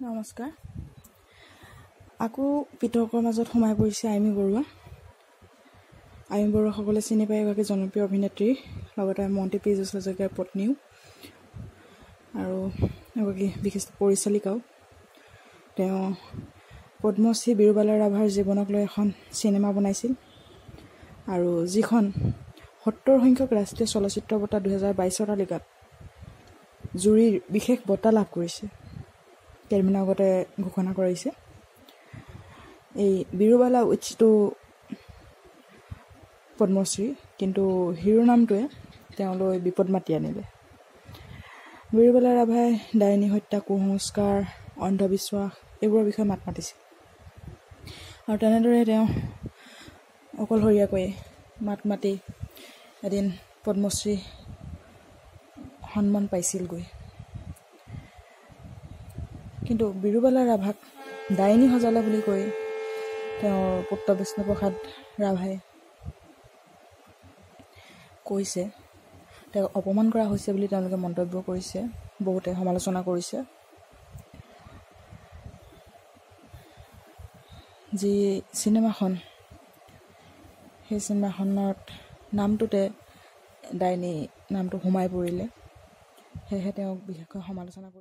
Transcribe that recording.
নমস্কাৰ। আকৌ বিতৰ্কৰ মাজত সোমাই পৰিছে আইমী বৰুৱা। আইমী বৰুৱা সকলে চিনি পায় এগৰাকী জনপ্ৰিয় অভিনেত্ৰী, লগতে মন্ত্ৰী পীযুষ হাজৰিকাৰ পত্নীও আৰু এগৰাকী বিশিষ্ট পৰিচালিকাও। তেওঁ পদ্মশ্ৰী বিৰুবালা ৰাভাৰ জীৱনক লৈ এখন চিনেমা বনাইছিল আৰু যিখন ৭০ সংখ্যক ৰাষ্ট্ৰীয় চলচ্চিত্ৰ বঁটা ২০২২ তালিকাত জুৰীৰ বিশেষ বঁটা লাভ কৰিছে। কেইদিনমানৰ আগতে ঘোষণা কৰিছে। এই বিৰুবালা উইথটো পদ্মশ্ৰী, কিন্তু শিৰোনামটোৱে তেওঁলৈ বিপদ মাতি আনিলে। বিৰুবালা ৰাভাই ডাইনী হত্যা, কুসংস্কাৰ, অন্ধবিশ্বাস এইবোৰৰ বিষয়ে মাত মাতিছিল আৰু তেনেদৰে তেওঁ অকলশৰীয়াকৈ মাত মাতি এদিন পদ্মশ্ৰী সন্মান পাইছিলগৈ। কিন্তু বিৰুবালা ৰাভাক ডাইনী সজালে বুলি কৈ তেওঁৰ পুত্ৰ বিষ্ণুপ্ৰসাদ ৰাভাই কৈছে, তেওঁক অপমান কৰা হৈছে বুলি তেওঁলোকে মন্তব্য কৰিছে, বহুতে সমালোচনা কৰিছে। যি চিনেমাখন, সেই চিনেমাখনত নামটোতে ডাইনী নামটো সোমাই পৰিলে, সেয়েহে তেওঁক বিশেষকৈ সমালোচনা কৰিছে।